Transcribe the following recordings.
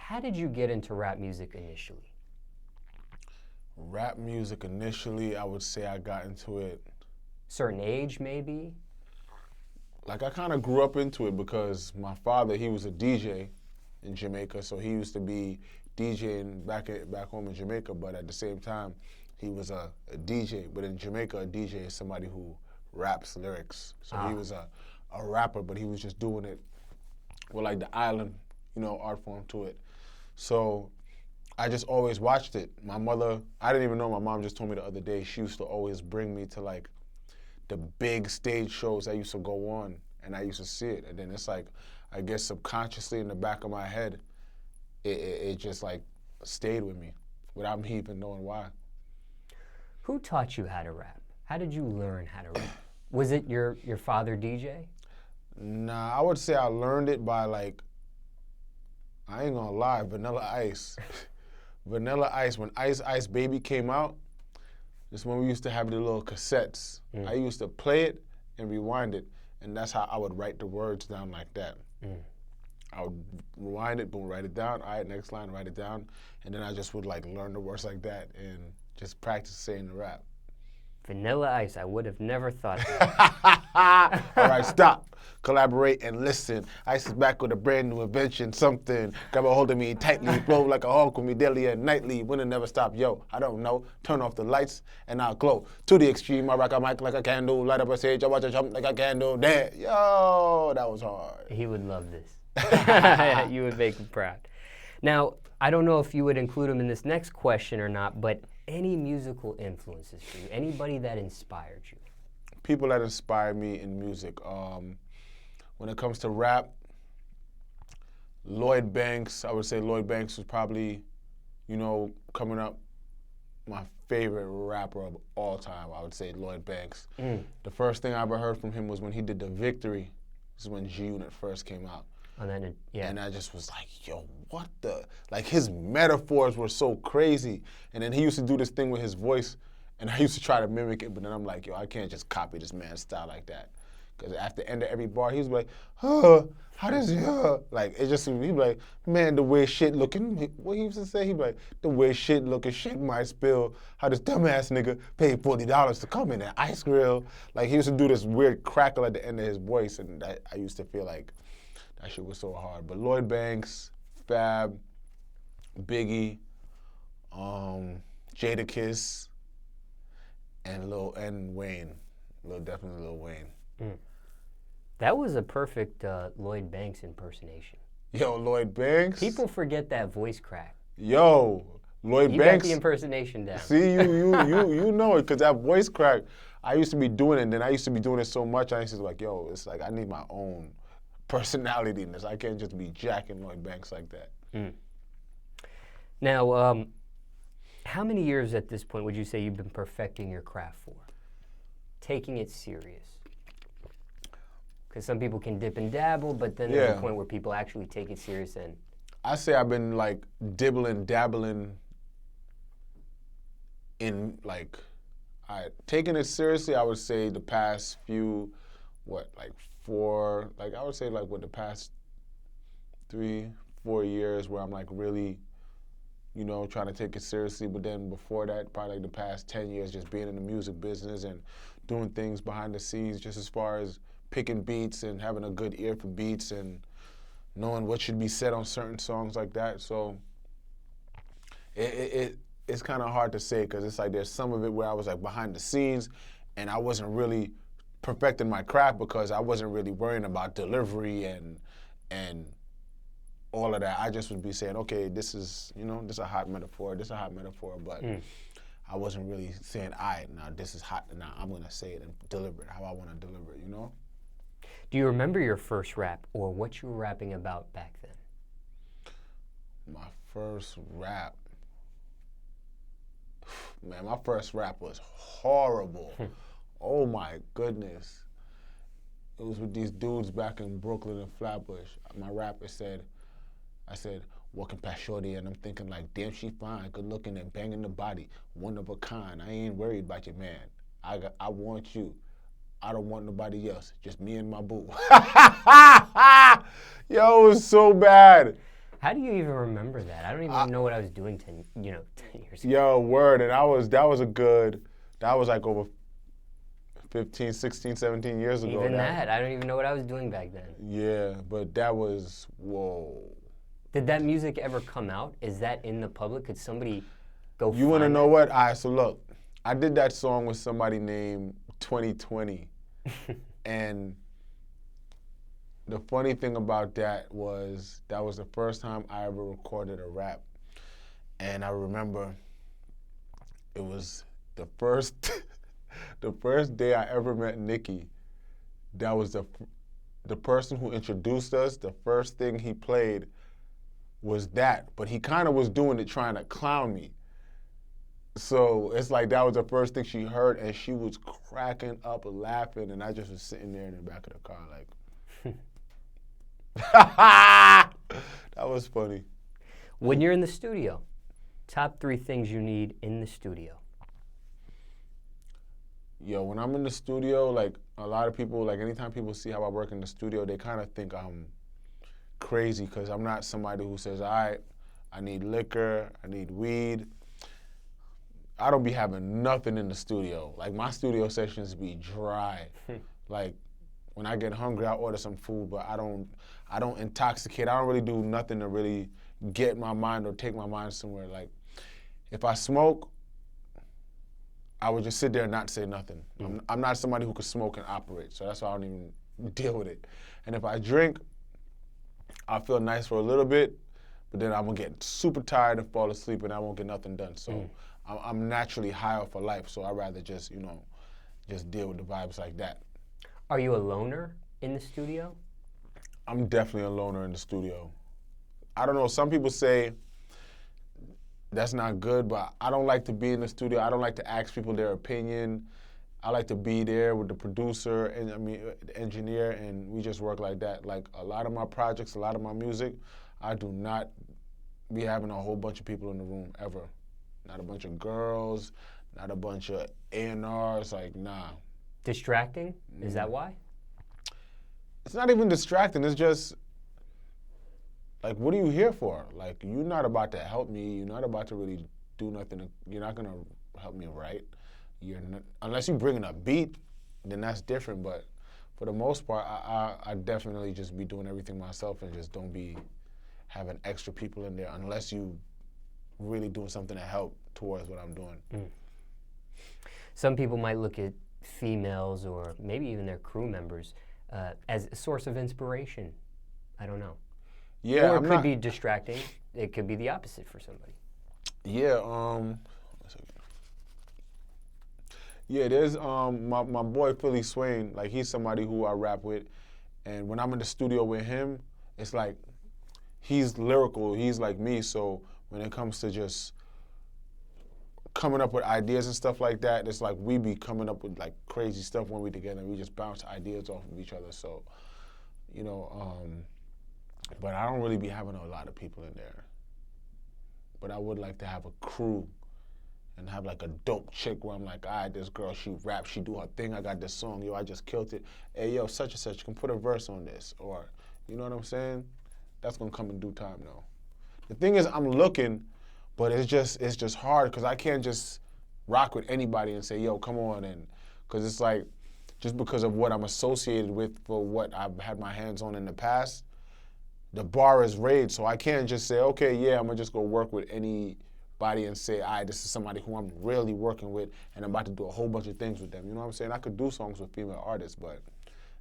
How did you get into rap music initially? Rap music initially, I would say I got into it. Certain age, maybe? Like, I kind of grew up into it because my father, he was a DJ in Jamaica, so he used to be DJing back home in Jamaica, but at the same time, he was a DJ. But in Jamaica, a DJ is somebody who raps lyrics. So he was a rapper, but he was just doing it with like the island, art form to it. So I just always watched it. My mother, I didn't even know, my mom just told me the other day, she used to always bring me to like the big stage shows that used to go on, and I used to see it. And then it's like, I guess subconsciously in the back of my head, it just like stayed with me without me even knowing why. Who taught you how to rap? How did you learn how to rap? Was it your father DJ? Nah, I would say I learned it by like, I ain't gonna lie, Vanilla Ice. Vanilla Ice, when Ice Ice Baby came out, this when we used to have the little cassettes. I used to play it and rewind it, and that's how I would write the words down like that. I would rewind it, boom, write it down. All right, next line, write it down. And then I just would like learn the words like that and just practice saying the rap. Vanilla Ice, I would have never thought that. All right, stop. Collaborate and listen. Ice is back with a brand new invention, something. Grab a hold of me tightly, flow like a hawk with me daily and nightly. When it never stop, yo, I don't know. Turn off the lights and I'll glow. To the extreme, I rock a mic like a candle. Light up a stage, I watch it jump like a candle. Damn, yo, that was hard. He would love this. You would make him proud. Now, I don't know if you would include him in this next question or not, but any musical influences for you? Anybody that inspired you? People that inspire me in music. When it comes to rap, Lloyd Banks, I would say Lloyd Banks was probably, coming up, my favorite rapper of all time. I would say Lloyd Banks. The first thing I ever heard from him was when he did The Victory. This is when G-Unit first came out. And I just was like, yo, what the? Like, his metaphors were so crazy. And then he used to do this thing with his voice, and I used to try to mimic it, but then I'm like, yo, I can't just copy this man's style like that. Because at the end of every bar, he was like, how does he, like, it just, he'd be like, man, the way shit looking, what he used to say, he'd be like, the way shit looking, shit might spill, how this dumbass nigga paid $40 to come in an ice grill. Like, he used to do this weird crackle at the end of his voice, and I used to feel like, that shit was so hard. But Lloyd Banks, Fab, Biggie, Jadakiss, and Wayne. Definitely Lil Wayne. That was a perfect Lloyd Banks impersonation. Yo, Lloyd Banks. People forget that voice crack. Yo, Lloyd You Banks. got the impersonation down. See, you know it, because that voice crack, I used to be doing it, and then I used to be doing it so much, I used to be like, yo, it's like I need my own personality in this. I can't just be jacking Lloyd Banks like that. Now, how many years at this point would you say you've been perfecting your craft for? Taking it serious? Because some people can dip and dabble, but then there's a point where people actually take it serious. And I say I've been like dabbling in like, taking it seriously, I would say the past few, the past 3-4 years where I'm like really, trying to take it seriously. But then before that, probably like the past 10 years, just being in the music business and doing things behind the scenes, just as far as picking beats and having a good ear for beats and knowing what should be said on certain songs like that. So it's kind of hard to say, because it's like there's some of it where I was like behind the scenes and I wasn't really perfecting my craft because I wasn't really worrying about delivery and all of that. I just would be saying, okay, this is a hot metaphor, but I wasn't really saying, all right, now this is hot, and now I'm gonna say it and deliver it how I want to deliver it, Do you remember your first rap or what you were rapping about back then? My first rap, man, my first rap was horrible. Oh my goodness. It was with these dudes back in Brooklyn and Flatbush. My rapper said, I said, walking past shorty and I'm thinking like, damn, she fine, good looking and banging the body, one of a kind. I ain't worried about your man. I want you. I don't want nobody else, just me and my boo. Yo, it was so bad. How do you even remember that? I don't even know what I was doing 10 years ago. Yo, word, and that was like over 15, 16, 17 years ago. Even that, I don't even know what I was doing back then. Yeah, but that was, whoa. Did that music ever come out? Is that in the public? Could somebody go You want to find know that? what? All right, so look, I did that song with somebody named 2020. And the funny thing about that was the first time I ever recorded a rap. And I remember it was the first the first day I ever met Nicki. That was the person who introduced us. The first thing he played was that, but he kind of was doing it trying to clown me. So it's like that was the first thing she heard, and she was cracking up laughing, and I just was sitting there in the back of the car like, that was funny. When you're in the studio, top 3 things you need in the studio. Yo, when I'm in the studio, like a lot of people, like anytime people see how I work in the studio, they kind of think I'm crazy because I'm not somebody who says, all right, I need liquor, I need weed. I don't be having nothing in the studio. Like my studio sessions be dry. Like when I get hungry, I order some food, but I don't intoxicate. I don't really do nothing to really get my mind or take my mind somewhere. Like if I smoke, I would just sit there and not say nothing. I'm not somebody who could smoke and operate, so that's why I don't even deal with it. And if I drink, I feel nice for a little bit, but then I'm gonna get super tired and fall asleep, and I won't get nothing done. So I'm naturally high for life, so I'd rather just, just deal with the vibes like that. Are you a loner in the studio? I'm definitely a loner in the studio. I don't know, some people say that's not good, but I don't like to be in the studio. I don't like to ask people their opinion. I like to be there with the producer and the engineer, and we just work like that. Like a lot of my projects, a lot of my music, I do not be having a whole bunch of people in the room ever. Not a bunch of girls, not a bunch of A&Rs, like nah. Distracting? Is that why? It's not even distracting, it's just, like, what are you here for? Like, you're not about to help me. You're not about to really do nothing. You're not going to help me write. Unless you're bringing a beat, then that's different. But for the most part, I definitely just be doing everything myself and just don't be having extra people in there unless you really doing something to help towards what I'm doing. Some people might look at females or maybe even their crew members as a source of inspiration. I don't know. Yeah, or it could be distracting. It could be the opposite for somebody. Yeah, there's my boy Philly Swain. Like he's somebody who I rap with, and when I'm in the studio with him, it's like he's lyrical. He's like me. So when it comes to just coming up with ideas and stuff like that, it's like we be coming up with like crazy stuff when we together. We just bounce ideas off of each other. So, but I don't really be having a lot of people in there. But I would like to have a crew and have like a dope chick where I'm like, all right, this girl, she raps, she do her thing, I got this song, yo, I just killed it. Hey, yo, such and such, can put a verse on this. Or, you know what I'm saying? That's gonna come in due time though. The thing is, I'm looking, but it's just hard because I can't just rock with anybody and say, yo, come on, and because it's like, just because of what I'm associated with for what I've had my hands on in the past, the bar is raised, so I can't just say, okay, yeah, I'm gonna just go work with anybody and say, all right, this is somebody who I'm really working with and I'm about to do a whole bunch of things with them. You know what I'm saying? I could do songs with female artists, but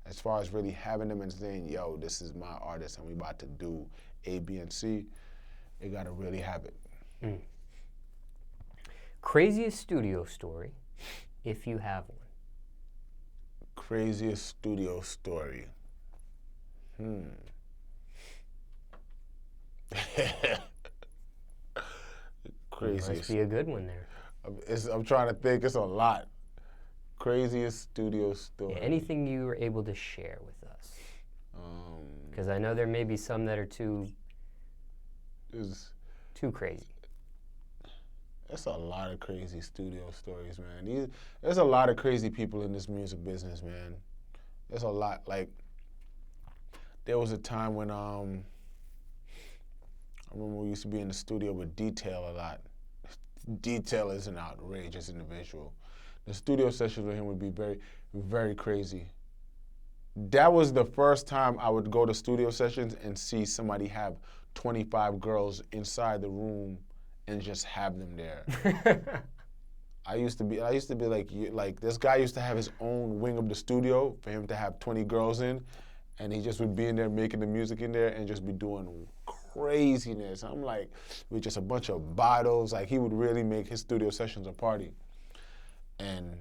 as far as really having them and saying, yo, this is my artist and we about to do A, B, and C, they gotta really have it. Craziest studio story, if you have one. Craziest studio story. Craziest. Must be a good one there. I'm trying to think. It's a lot. Craziest studio story. Yeah, anything you were able to share with us? Because I know there may be some that are too crazy. There's a lot of crazy studio stories, man. There's a lot of crazy people in this music business, man. There's a lot. Like, there was a time when I remember we used to be in the studio with Detail a lot. Detail is an outrageous individual. The studio sessions with him would be very, very crazy. That was the first time I would go to studio sessions and see somebody have 25 girls inside the room and just have them there. I used to be like this guy used to have his own wing of the studio for him to have 20 girls in, and he just would be in there making the music in there and just be doing craziness. I'm like, with just a bunch of bottles, like he would really make his studio sessions a party. And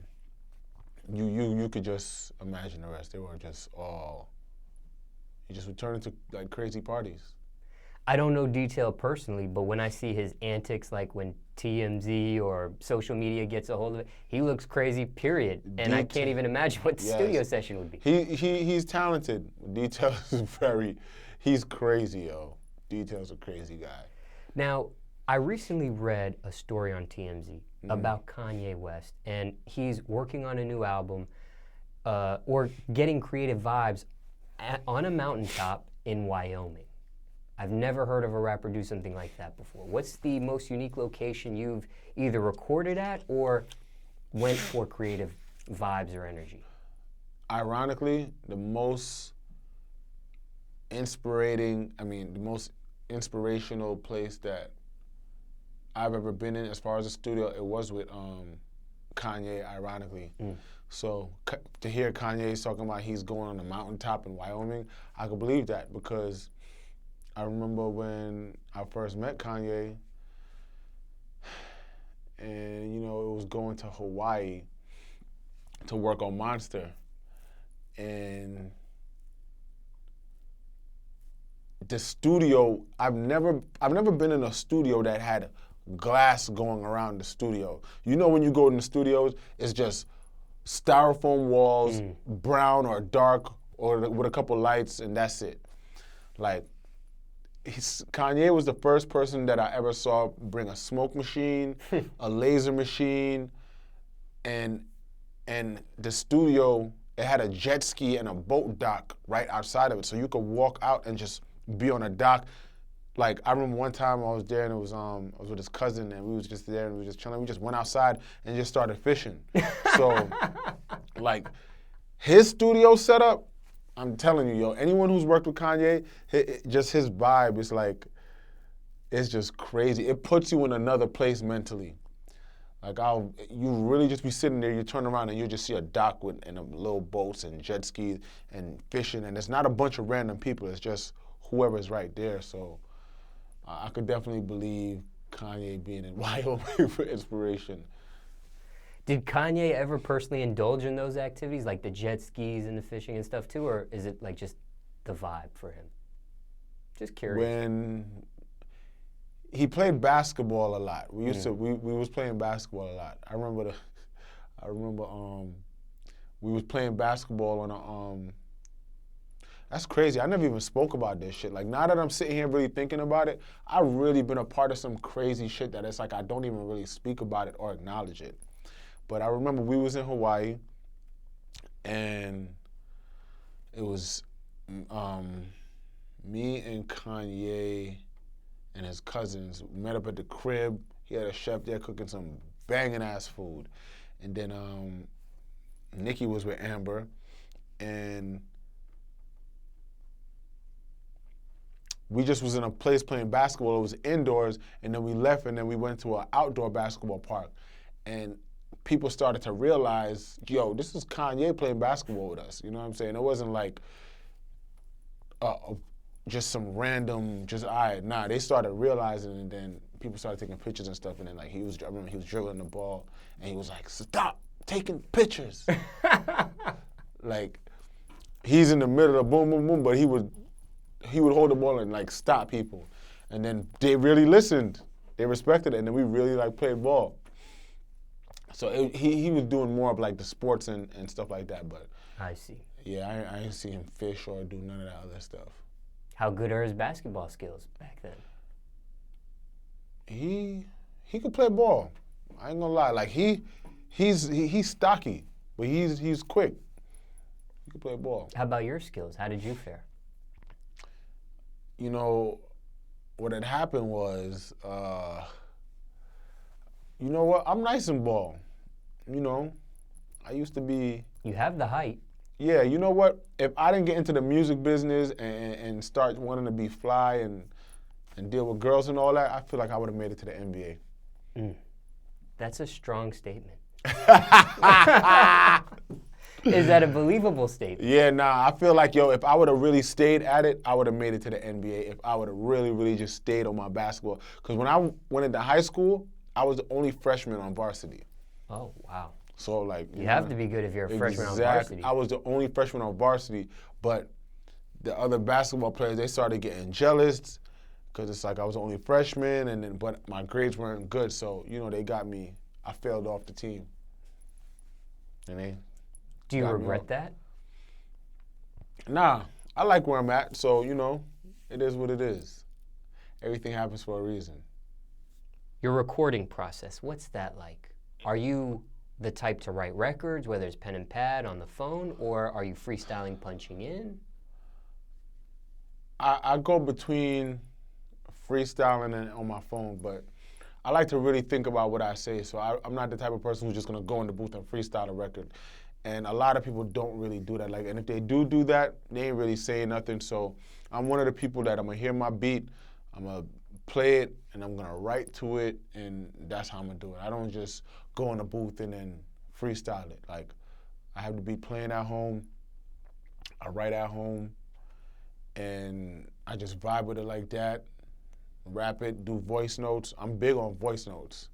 you could just imagine the rest. They were just all, he just would turn into like crazy parties. I don't know Detail personally, but when I see his antics, like when TMZ or social media gets a hold of it, he looks crazy, period. And I can't even imagine what the studio session would be. He's talented. Detail is he's crazy, yo. Detail's a crazy guy. Now, I recently read a story on TMZ about Kanye West, and he's working on a new album or getting creative vibes on a mountaintop in Wyoming. I've never heard of a rapper do something like that before. What's the most unique location you've either recorded at or went for creative vibes or energy? Ironically, the most inspirational place that I've ever been in as far as a studio, it was with Kanye, ironically. So to hear Kanye talking about he's going on a mountaintop in Wyoming, I could believe that because I remember when I first met Kanye, and it was going to Hawaii to work on Monster, and the studio, I've never been in a studio that had glass going around the studio. When you go in the studios, it's just styrofoam walls, brown or dark, or with a couple lights, and that's it. Like, Kanye was the first person that I ever saw bring a smoke machine, a laser machine, and the studio, it had a jet ski and a boat dock right outside of it, so you could walk out and just be on a dock. Like, I remember one time I was there and it was I was with his cousin and we was just there and we was just chilling. We just went outside and just started fishing. So, like, his studio setup, I'm telling you, yo, anyone who's worked with Kanye, just his vibe is like, it's just crazy. It puts you in another place mentally. Like, you really just be sitting there, you turn around and you just see a dock and little boats and jet skis and fishing, and it's not a bunch of random people, it's just whoever's right there. So I could definitely believe Kanye being in Wyoming for inspiration. Did Kanye ever personally indulge in those activities, like the jet skis and the fishing and stuff too, or is it like just the vibe for him? Just curious. When he played basketball a lot, we was playing basketball a lot. I remember we was playing basketball on a that's crazy. I never even spoke about this shit. Like, now that I'm sitting here really thinking about it, I've really been a part of some crazy shit that it's like I don't even really speak about it or acknowledge it. But I remember we was in Hawaii, and it was me and Kanye and his cousins met up at the crib. He had a chef there cooking some banging ass food. And then Nikki was with Amber, and we just was in a place playing basketball. It was indoors, and then we left, and then we went to an outdoor basketball park. And people started to realize, yo, this is Kanye playing basketball with us. You know what I'm saying? It wasn't like just some random, they started realizing, and then people started taking pictures and stuff, and then like I remember he was dribbling the ball, and he was like, stop taking pictures. Like, he's in the middle of boom, boom, boom, but he would hold the ball and like stop people. And then they really listened. They respected it, and then we really like played ball. So he was doing more of like the sports and stuff like that, but I see. Yeah, I didn't see him fish or do none of that other stuff. How good are his basketball skills back then? He could play ball. I ain't gonna lie. Like he's stocky, but he's quick. He could play ball. How about your skills? How did you fare? You know, what had happened was, you know what? I'm nice and ball. You know, I used to be. You have the height. Yeah, you know what? If I didn't get into the music business and start wanting to be fly and deal with girls and all that, I feel like I would have made it to the NBA. That's a strong statement. Is that a believable statement? Yeah, nah, I feel like, yo, if I would have really stayed at it, I would have made it to the NBA if I would have really, really just stayed on my basketball. Because when I went into high school, I was the only freshman on varsity. Oh, wow. So, like... You have to be good if you're a freshman on varsity. I was the only freshman on varsity, but the other basketball players, they started getting jealous because it's like I was the only freshman, but my grades weren't good, so, you know, they got me. I failed off the team. And do you regret that? Nah, I like where I'm at, so, you know, it is what it is. Everything happens for a reason. Your recording process, what's that like? Are you the type to write records, whether it's pen and pad on the phone, or are you freestyling, punching in? I go between freestyling and on my phone, but I like to really think about what I say, so I'm not the type of person who's just gonna go in the booth and freestyle a record. And a lot of people don't really do that. Like, and if they do that, they ain't really saying nothing. So I'm one of the people that I'm gonna hear my beat, I'm gonna play it, and I'm gonna write to it, and that's how I'm gonna do it. I don't just go in the booth and then freestyle it. Like, I have the beat playing at home, I write at home, and I just vibe with it like that, rap it, do voice notes. I'm big on voice notes.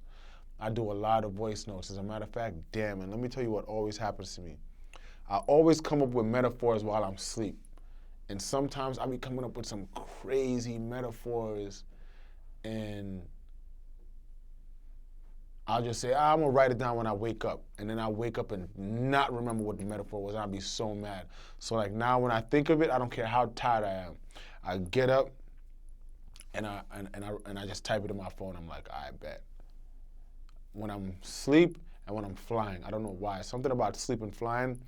I do a lot of voice notes. As a matter of fact, damn, and let me tell you what always happens to me. I always come up with metaphors while I'm asleep. And sometimes I be coming up with some crazy metaphors, and I'll just say, I'm gonna write it down when I wake up. And then I wake up and not remember what the metaphor was, and I'll be so mad. So like now when I think of it, I don't care how tired I am. I get up and I just type it in my phone. I'm like, I bet. When I'm asleep and when I'm flying, I don't know why. Something about sleep and flying,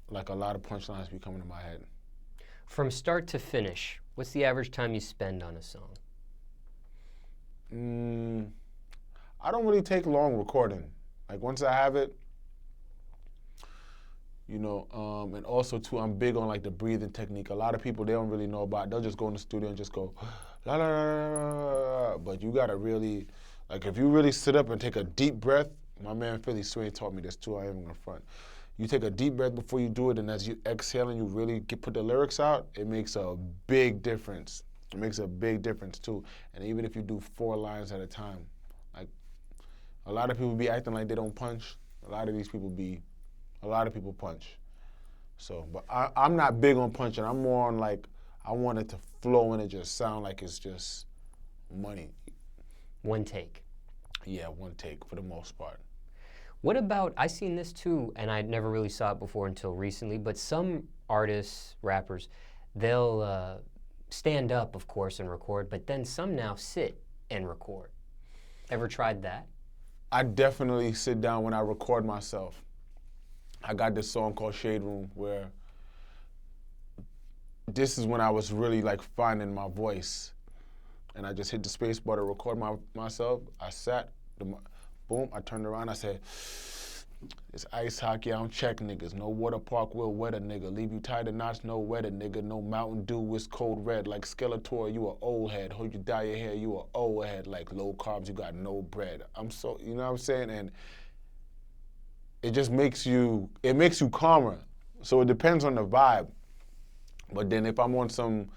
like a lot of punchlines be coming to my head. From start to finish, what's the average time you spend on a song? I don't really take long recording. Like once I have it, you know, and also too, I'm big on like the breathing technique. A lot of people, they don't really know about it. They'll just go in the studio and just go, la la la la la. But you gotta really, like if you really sit up and take a deep breath, my man Philly Swain taught me this too, I ain't gonna front. You take a deep breath before you do it, and as you exhale and you really put the lyrics out, it makes a big difference. It makes a big difference too. And even if you do 4 lines at a time, like a lot of people be acting like they don't punch. A lot of people punch. So, but I'm not big on punching. I'm more on like, I want it to flow and it just sound like it's just money. One take. Yeah, one take for the most part. What about, I seen this too, and I never really saw it before until recently, but some artists, rappers, they'll stand up, of course, and record, but then some now sit and record. Ever tried that? I definitely sit down when I record myself. I got this song called Shade Room where this is when I was really like finding my voice. And I just hit the space bar to record myself. I sat, boom, I turned around, I said, it's ice hockey, I don't check niggas. No water park will wet a nigga. Leave you tied to knots, no wetter nigga. No Mountain Dew is cold red. Like Skeletor, you a old head. Hope you dye your hair, you a old head. Like low carbs, you got no bread. I'm so, you know what I'm saying? And it just makes you calmer. So it depends on the vibe. But then if I'm on some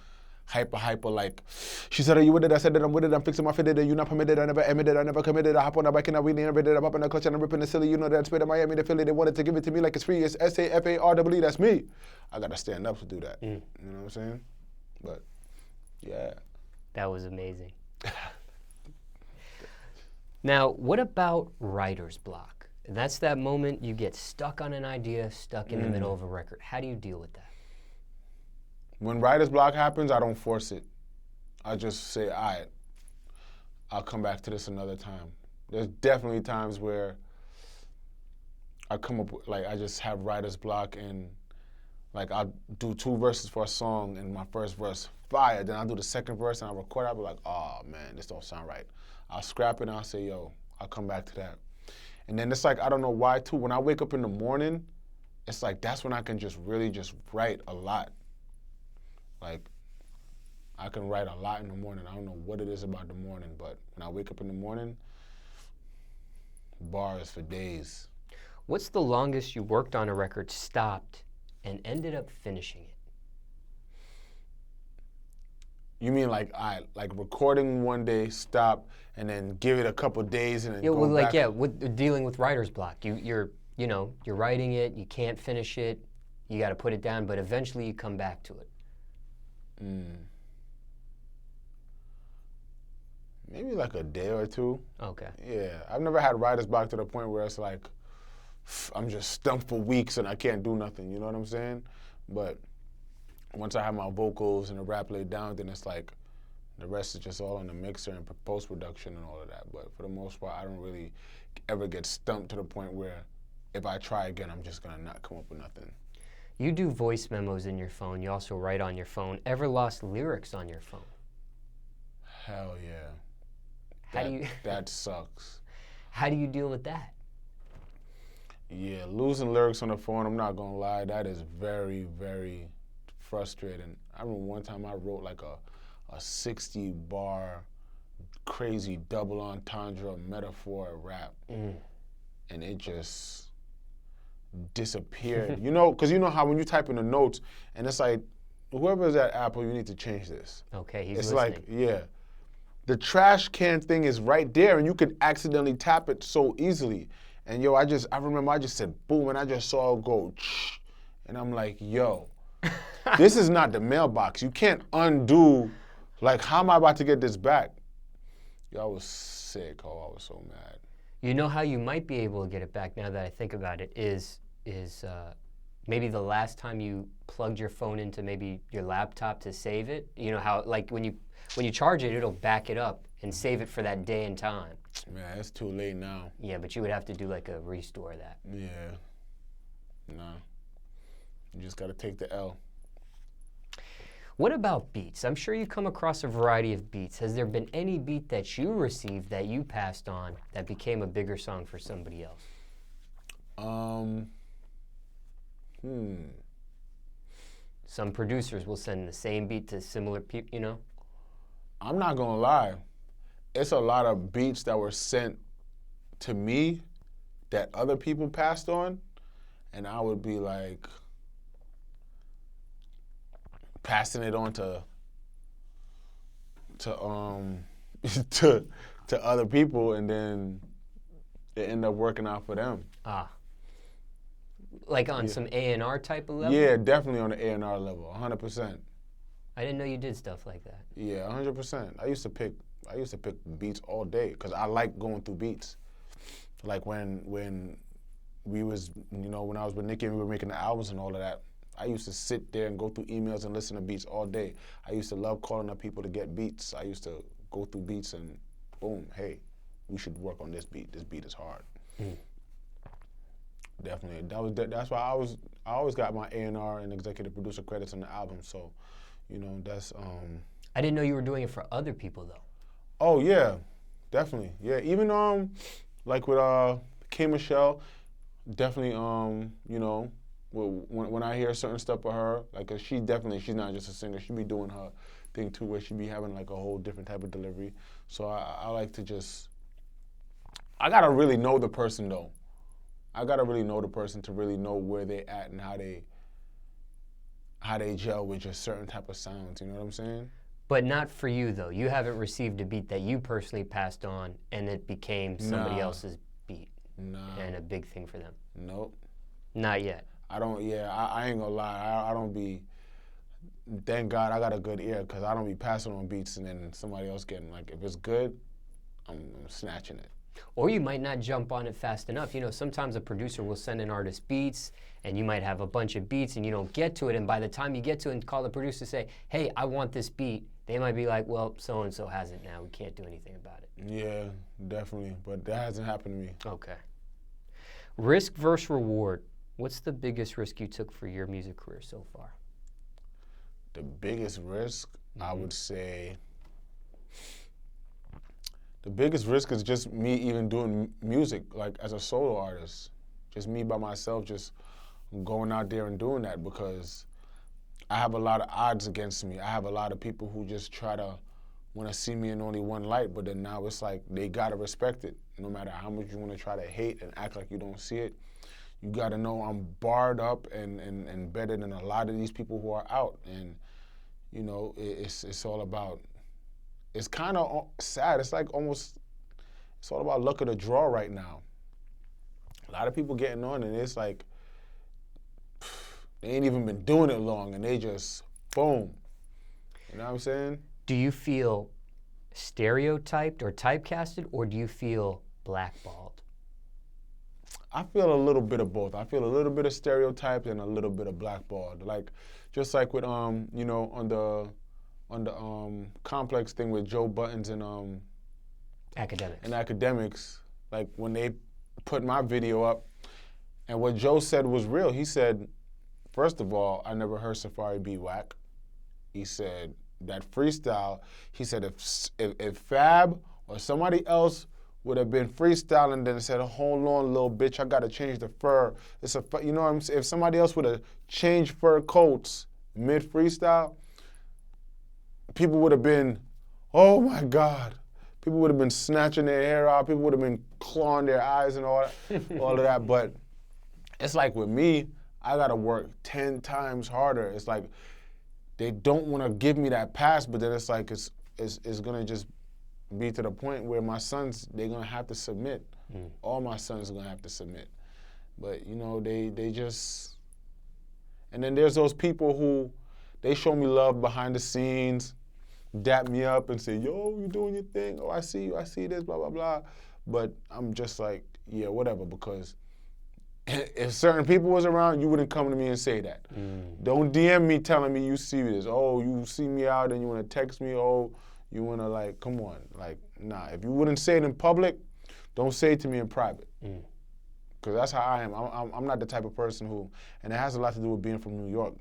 hyper, like, she said, are you with it? I said that I'm with it. I'm fixing my fitted. You not permitted. I never admitted. I never committed. I hop on the bike and I really never did. I'm up in the clutch and I'm ripping the silly. You know that spit in Miami, the Philly. They wanted to give it to me like it's free. It's SAFAREE. That's me. I got to stand up to do that. You know what I'm saying? But, yeah. That was amazing. Now, what about writer's block? That's that moment you get stuck on an idea, stuck in the middle of a record. How do you deal with that? When writer's block happens, I don't force it. I just say, all right, I'll come back to this another time. There's definitely times where I come up with, like, I just have writer's block and like I'll do 2 verses for a song and my first verse fire. Then I'll do the second verse and I'll record it. I'll be like, oh man, this don't sound right. I'll scrap it and I'll say, yo, I'll come back to that. And then it's like, I don't know why too, when I wake up in the morning, it's like that's when I can just really just write a lot. Like, I can write a lot in the morning. I don't know what it is about the morning, but when I wake up in the morning, bars for days. What's the longest you worked on a record, stopped, and ended up finishing it? You mean like recording one day, stop, and then give it a couple days and then Yeah, go well, back? with dealing with writer's block, you're writing it, you can't finish it, you got to put it down, but eventually you come back to it. Maybe like a day or 2. Okay. Yeah, I've never had writer's block to the point where it's like I'm just stumped for weeks and I can't do nothing. You know what I'm saying? But once I have my vocals and the rap laid down, then it's like the rest is just all in the mixer and post-production and all of that. But for the most part, I don't really ever get stumped to the point where if I try again, I'm just going to not come up with nothing. You do voice memos in your phone. You also write on your phone. Ever lost lyrics on your phone? Hell yeah. That sucks. How do you deal with that? Yeah, losing lyrics on the phone, I'm not going to lie, that is very, very frustrating. I remember one time I wrote like a 60-bar crazy double entendre metaphor rap, and it just disappeared. You know, because you know how when you type in the notes, and it's like, whoever's at Apple, you need to change this. Okay, he's it's listening. Like, yeah. The trash can thing is right there, and you could accidentally tap it so easily. And yo, I remember I just said boom, and I just saw it go, and I'm like, yo, this is not the mailbox. You can't undo, like, how am I about to get this back? Yo, I was sick. Oh, I was so mad. You know how you might be able to get it back, now that I think about it, is maybe the last time you plugged your phone into maybe your laptop to save it. You know how, like, when you charge it, it'll back it up and save it for that day and time. Man, it's too late now. Yeah, but you would have to do like a restore of that. Yeah. Nah. You just got to take the L. What about beats? I'm sure you come across a variety of beats. Has there been any beat that you received that you passed on that became a bigger song for somebody else? Some producers will send the same beat to similar people, you know? I'm not going to lie. It's a lot of beats that were sent to me that other people passed on, and I would be like passing it on to other people, and then it ended up working out for them. Like on some A&R type of level? Yeah, definitely on the A&R level, 100%. I didn't know you did stuff like that. Yeah, 100%. I used to pick beats all day because I like going through beats. Like when we was, when I was with Nicki and we were making the albums and all of that, I used to sit there and go through emails and listen to beats all day. I used to love calling up people to get beats. I used to go through beats and boom, hey, we should work on this beat. This beat is hard. Definitely. That's why I always got my A&R and executive producer credits on the album. So, that's. I didn't know you were doing it for other people though. Oh yeah, definitely. Yeah, even like with K Michelle, definitely. When I hear certain stuff of her, like, 'cause she's not just a singer. She be doing her thing too, where she be having like a whole different type of delivery. So I like to just. I gotta really know the person though. I gotta really know the person to really know where they at and how they gel with just certain type of sounds. You know what I'm saying? But not for you though. You haven't received a beat that you personally passed on and it became somebody else's beat. Nah. And a big thing for them. Nope. Not yet. I don't. Yeah, I ain't gonna lie. I don't be. Thank God I got a good ear, because I don't be passing on beats and then somebody else getting, like, if it's good, I'm snatching it. Or you might not jump on it fast enough. Sometimes a producer will send an artist beats, and you might have a bunch of beats, and you don't get to it. And by the time you get to it and call the producer and say, hey, I want this beat, they might be like, well, so-and-so has it now. We can't do anything about it. Yeah, definitely. But that hasn't happened to me. Okay. Risk versus reward. What's the biggest risk you took for your music career so far? The biggest risk, I would say, the biggest risk is just me even doing music, like as a solo artist. Just me by myself, just going out there and doing that, because I have a lot of odds against me. I have a lot of people who just try to want to see me in only one light, but then now it's like they got to respect it. No matter how much you want to try to hate and act like you don't see it, you got to know I'm barred up and better than a lot of these people who are out. And, you know, it's all about, it's kind of sad. It's like almost, it's all about luck of the draw right now. A lot of people getting on, and it's like, they ain't even been doing it long, and they just, boom. You know what I'm saying? Do you feel stereotyped or typecasted, or do you feel blackballed? I feel a little bit of both. I feel a little bit of stereotyped and a little bit of blackballed. Like, just like with, you know, on the complex thing with Joe Buttons and academics, like when they put my video up, and what Joe said was real. He said, first of all, I never heard Safaree be whack. He said that freestyle. He said if Fab or somebody else would have been freestyling, then said, hold on, little bitch, I gotta change the fur. You know what I'm saying? If somebody else would have changed fur coats mid freestyle, people would have been, oh my God. People would have been snatching their hair out. People would have been clawing their eyes and all of that. But it's like with me, I gotta work 10 times harder. It's like they don't want to give me that pass, but then it's like it's gonna just be to the point where my sons, they're gonna have to submit. All my sons are gonna have to submit. But you know, they just, and then there's those people who, they show me love behind the scenes, dap me up and say, yo, you doing your thing. Oh, I see you, I see this, blah, blah, blah. But I'm just like, yeah, whatever, because if certain people was around, you wouldn't come to me and say that. Don't DM me telling me you see this. Oh, you see me out and you want to text me. Oh, you want to, like, come on. Like, nah, if you wouldn't say it in public, don't say it to me in private. Because that's how I am. I'm not the type of person who, and it has a lot to do with being from New York.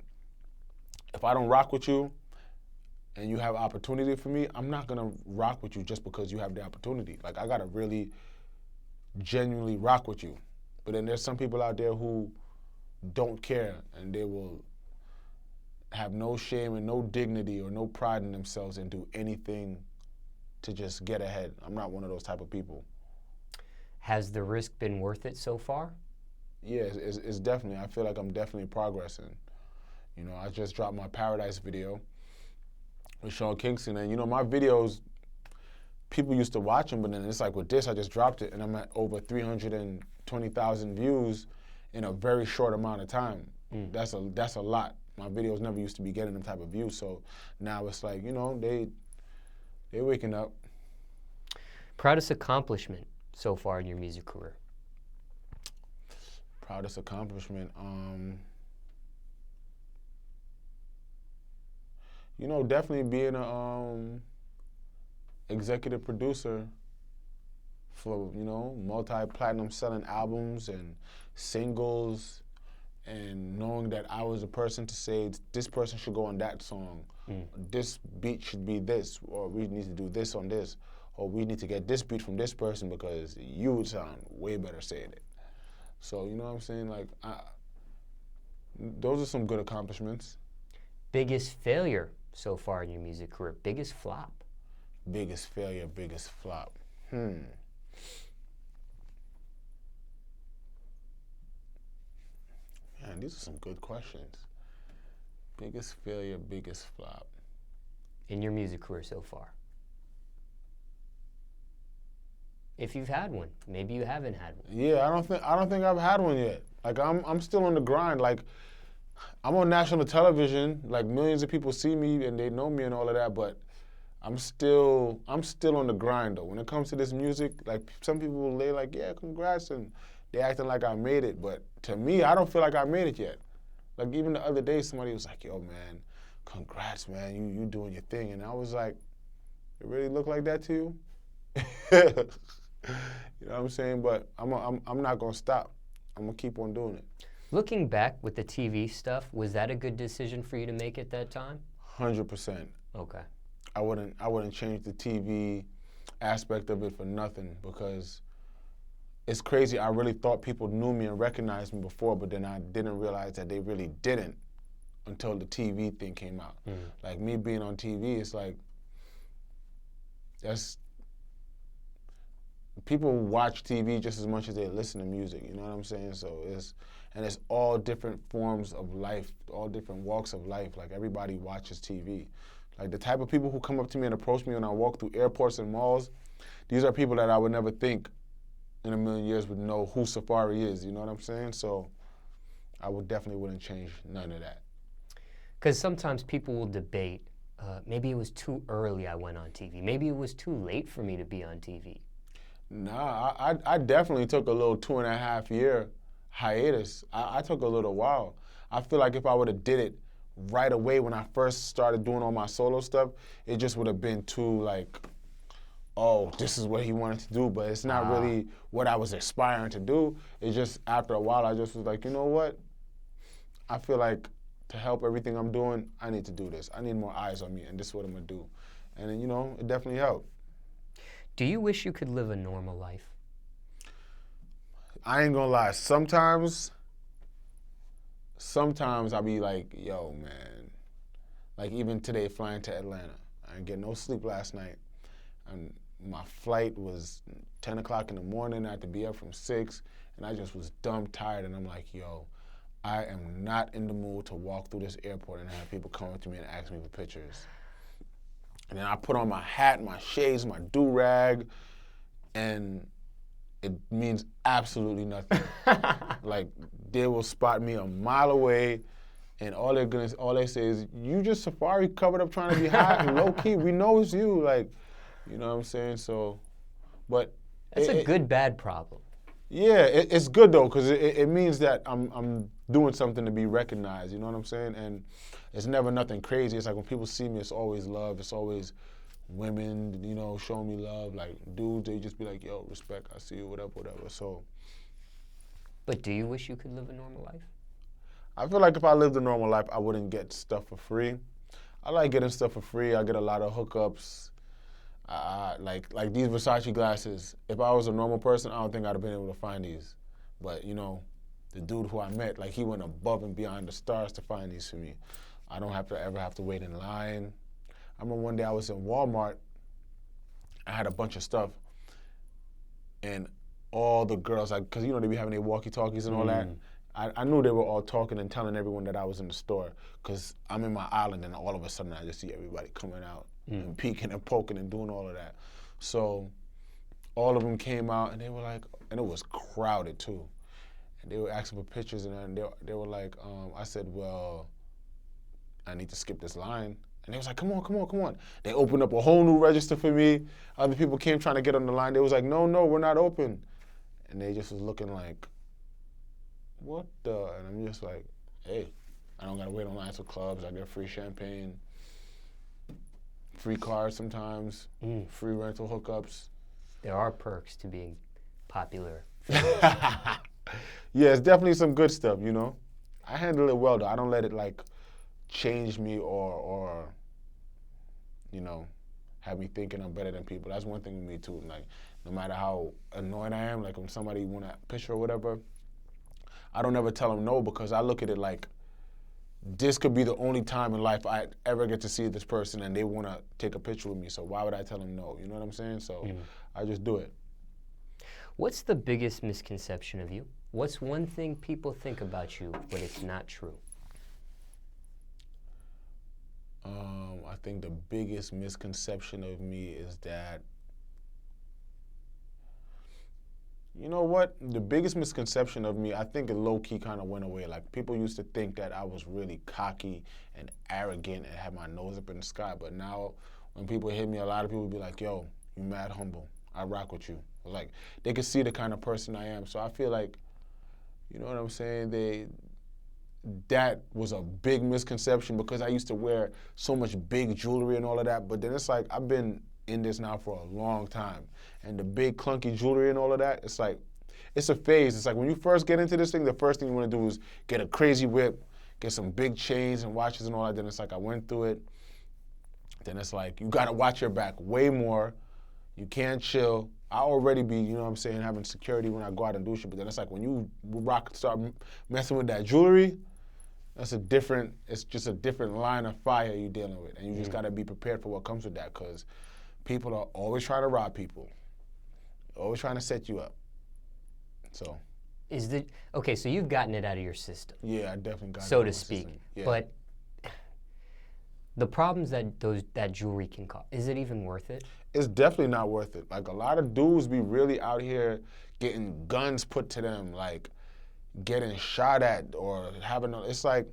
If I don't rock with you and you have opportunity for me, I'm not going to rock with you just because you have the opportunity. Like, I got to really genuinely rock with you. But then there's some people out there who don't care, and they will have no shame and no dignity or no pride in themselves and do anything to just get ahead. I'm not one of those type of people. Has the risk been worth it so far? Yeah, it's definitely. I feel like I'm definitely progressing. You know, I just dropped my Paradise video with Sean Kingston, and you know, my videos, people used to watch them, but then it's like with this, I just dropped it, and I'm at over 320,000 views in a very short amount of time. That's a lot. My videos never used to be getting them type of views, so now it's like, you know, they're waking up. Proudest accomplishment so far in your music career? Proudest accomplishment, you know, definitely being a executive producer for, you know, multi-platinum selling albums and singles, and knowing that I was a person to say, this person should go on that song, this beat should be this, or we need to do this on this, or we need to get this beat from this person because you would sound way better saying it. So, you know what I'm saying? Like, those are some good accomplishments. Biggest failure so far in your music career? Biggest flop? Biggest failure, biggest flop. Man, these are some good questions. Biggest failure, biggest flop. In your music career so far? If you've had one, maybe you haven't had one. Yeah, I don't think I've had one yet. Like, I'm still on the grind. Like, I'm on national television. Like, millions of people see me and they know me and all of that, but I'm still on the grind though. When it comes to this music, like, some people, they like, yeah, congrats, and they acting like I made it, but to me, I don't feel like I made it yet. Like, even the other day, somebody was like, yo, man, congrats, man, you doing your thing. And I was like, it really look like that to you? You know what I'm saying? But I'm not gonna stop. I'm gonna keep on doing it. Looking back with the TV stuff, was that a good decision for you to make at that time? 100%. Okay. I wouldn't change the TV aspect of it for nothing, because it's crazy. I really thought people knew me and recognized me before, but then I didn't realize that they really didn't until the TV thing came out. Like me being on TV, it's like, people watch TV just as much as they listen to music, you know what I'm saying? So it's all different forms of life, all different walks of life. Like everybody watches TV. Like the type of people who come up to me and approach me when I walk through airports and malls, these are people that I would never think in a million years would know who Safaree is, you know what I'm saying? So I wouldn't change none of that. Because sometimes people will debate, maybe it was too early I went on TV. Maybe it was too late for me to be on TV. Nah, I definitely took a little 2.5 year hiatus. I took a little while. I feel like if I would have did it right away when I first started doing all my solo stuff, it just would have been too like, oh, this is what he wanted to do, but it's not really what I was aspiring to do. It's just after a while, I just was like, you know what? I feel like to help everything I'm doing, I need to do this. I need more eyes on me, and this is what I'm gonna do. And then, you know, it definitely helped. Do you wish you could live a normal life? I ain't gonna lie, sometimes I'll be like, yo, man. Like even today, flying to Atlanta. I didn't get no sleep last night. And my flight was 10 o'clock in the morning. I had to be up from 6, and I just was dumb tired. And I'm like, yo, I am not in the mood to walk through this airport and have people come up to me and ask me for pictures. And then I put on my hat, my shades, my do-rag, and it means absolutely nothing. Like, they will spot me a mile away, and all they say is, you just Safaree covered up trying to be hot and low-key. We know it's you. Like, you know what I'm saying? So, but That's a good, bad problem. Yeah, it's good though, because it means that I'm doing something to be recognized, you know what I'm saying? And it's never nothing crazy. It's like when people see me, it's always love. It's always women, you know, showing me love. Like dudes, they just be like, yo, respect, I see you, whatever. So. But do you wish you could live a normal life? I feel like if I lived a normal life, I wouldn't get stuff for free. I like getting stuff for free. I get a lot of hookups. Like these Versace glasses, if I was a normal person, I don't think I'd have been able to find these. But, you know, the dude who I met, like he went above and beyond the stars to find these for me. I don't ever have to wait in line. I remember one day I was in Walmart. I had a bunch of stuff. And all the girls, because, you know, they be having their walkie-talkies and all that. I knew they were all talking and telling everyone that I was in the store, because I'm in my island and all of a sudden I just see everybody coming out and peeking and poking and doing all of that. So all of them came out and they were like, and it was crowded too. And they were asking for pictures and they were like, I said, well, I need to skip this line. And they was like, come on. They opened up a whole new register for me. Other people came trying to get on the line. They was like, no, we're not open. And they just was looking like, what the? And I'm just like, hey, I don't gotta wait on lines for clubs. I get free champagne, free cars sometimes, free rental hookups. There are perks to being popular. Yeah, it's definitely some good stuff, you know. I handle it well though. I don't let it like change me or you know, have me thinking I'm better than people. That's one thing with me too. Like, no matter how annoyed I am, like when somebody want a picture or whatever, I don't ever tell them no, because I look at it like this could be the only time in life I ever get to see this person and they want to take a picture with me. So why would I tell them no? You know what I'm saying? So I just do it. What's the biggest misconception of you? What's one thing people think about you, but it's not true? I think the biggest misconception of me is that, you know what? The biggest misconception of me, I think it low-key kind of went away. Like, people used to think that I was really cocky and arrogant and had my nose up in the sky. But now, when people hit me, a lot of people be like, yo, you mad humble. I rock with you. Like, they can see the kind of person I am. So I feel like, you know what I'm saying? That was a big misconception, because I used to wear so much big jewelry and all of that. But then it's like, I've been in this now for a long time. And the big clunky jewelry and all of that, it's like, it's a phase. It's like when you first get into this thing, the first thing you want to do is get a crazy whip, get some big chains and watches and all that. Then it's like I went through it. Then it's like you got to watch your back way more. You can't chill. I already be, you know what I'm saying, having security when I go out and do shit. But then it's like when you start messing with that jewelry, it's just a different line of fire you're dealing with. And you just got to be prepared for what comes with that, because people are always trying to rob people, always trying to set you up. So. Okay, so you've gotten it out of your system. Yeah, I definitely got it so out to of my speak. system. Yeah. But the problems that jewelry can cause, is it even worth it? It's definitely not worth it. Like, a lot of dudes be really out here getting guns put to them, like getting shot at or it's like,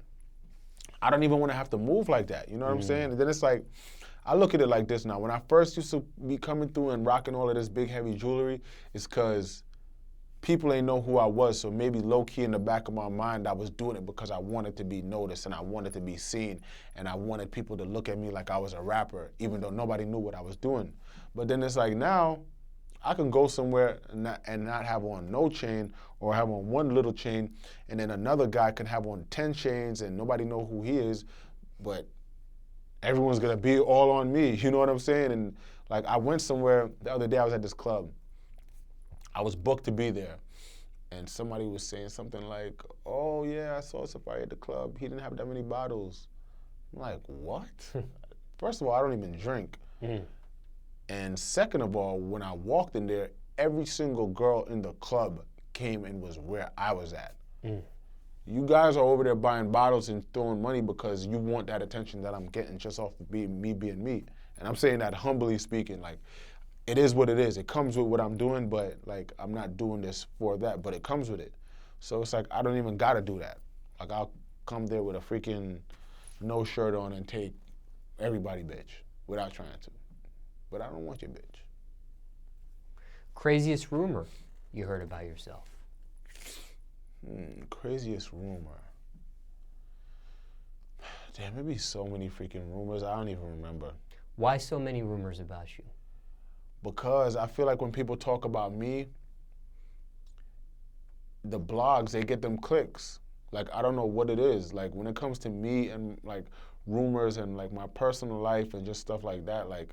I don't even want to have to move like that. You know what I'm saying? And then it's like, I look at it like this now. When I first used to be coming through and rocking all of this big, heavy jewelry, it's because people ain't know who I was, so maybe low-key in the back of my mind, I was doing it because I wanted to be noticed and I wanted to be seen and I wanted people to look at me like I was a rapper, even though nobody knew what I was doing. But then it's like now, I can go somewhere and not have on no chain or have on one little chain, and then another guy can have on 10 chains and nobody know who he is, but everyone's gonna be all on me, you know what I'm saying? And like, I went somewhere, the other day I was at this club. I was booked to be there, and somebody was saying something like, oh yeah, I saw Safaree at the club. He didn't have that many bottles. I'm like, what? First of all, I don't even drink. And second of all, when I walked in there, every single girl in the club came and was where I was at. You guys are over there buying bottles and throwing money because you want that attention that I'm getting just off of me being me. And I'm saying that humbly speaking, like, it is what it is. It comes with what I'm doing, but like, I'm not doing this for that, but it comes with it. So it's like, I don't even gotta do that. Like, I'll come there with a freaking no shirt on and take everybody bitch without trying to. But I don't want your bitch. Craziest rumor you heard about yourself? Craziest rumor. Damn, there be so many freaking rumors, I don't even remember. Why so many rumors about you? Because I feel like when people talk about me, the blogs, they get them clicks. Like, I don't know what it is. Like, when it comes to me and like rumors and like my personal life and just stuff like that, like,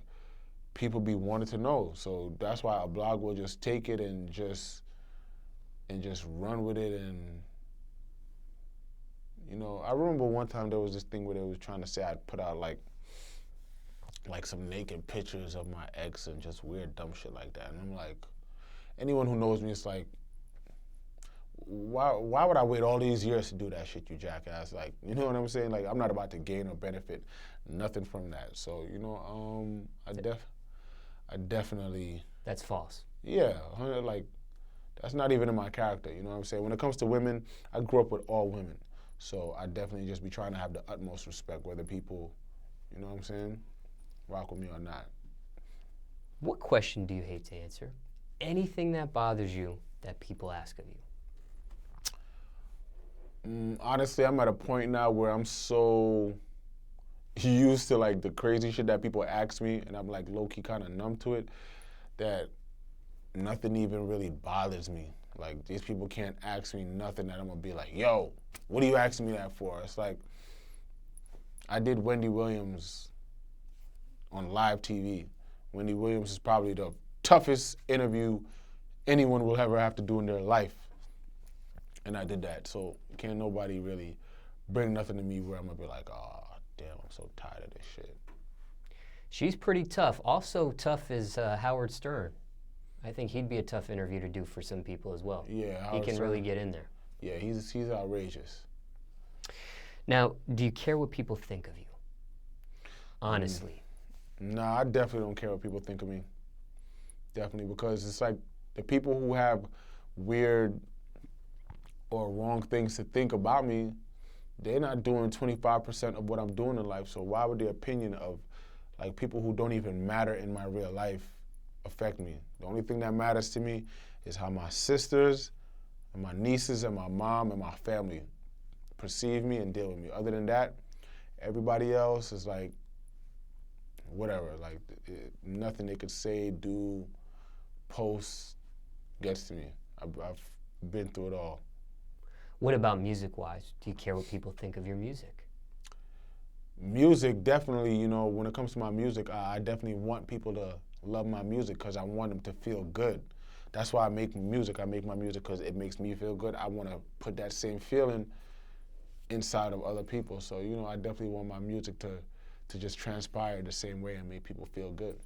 people be wanting to know. So that's why a blog will just take it and just run with it. And, you know, I remember one time there was this thing where they was trying to say I'd put out like some naked pictures of my ex and just weird dumb shit like that. And I'm like, anyone who knows me, it's like, why would I wait all these years to do that shit, you jackass? Like, you know what I'm saying? Like, I'm not about to gain or benefit nothing from that. So, you know, I definitely. That's false. Yeah, like, that's not even in my character, you know what I'm saying? When it comes to women, I grew up with all women. So I definitely just be trying to have the utmost respect, whether people, you know what I'm saying, rock with me or not. What question do you hate to answer? Anything that bothers you that people ask of you? Honestly, I'm at a point now where I'm so used to like the crazy shit that people ask me, and I'm like low-key kind of numb to it, that nothing even really bothers me. Like, these people can't ask me nothing that I'm gonna be like, yo, what are you asking me that for? It's like, I did Wendy Williams on live TV. Wendy Williams is probably the toughest interview anyone will ever have to do in their life. And I did that, so can't nobody really bring nothing to me where I'm gonna be like, oh, damn, I'm so tired of this shit. She's pretty tough. Also tough is Howard Stern. I think he'd be a tough interview to do for some people as well. Yeah, Howard He can Stern. Really get in there. Yeah, he's outrageous. Now, do you care what people think of you? Honestly. Nah, I definitely don't care what people think of me. Definitely, because it's like the people who have weird or wrong things to think about me, they're not doing 25% of what I'm doing in life. So why would the opinion of like people who don't even matter in my real life affect me? The only thing that matters to me is how my sisters and my nieces and my mom and my family perceive me and deal with me. Other than that, everybody else is like, whatever. Like, nothing they could say, do, post gets to me. I've been through it all. What about music-wise? Do you care what people think of your music? Music, definitely, you know, when it comes to my music, I definitely want people to love my music because I want them to feel good. That's why I make music. I make my music because it makes me feel good. I want to put that same feeling inside of other people. So, you know, I definitely want my music to just transpire the same way and make people feel good.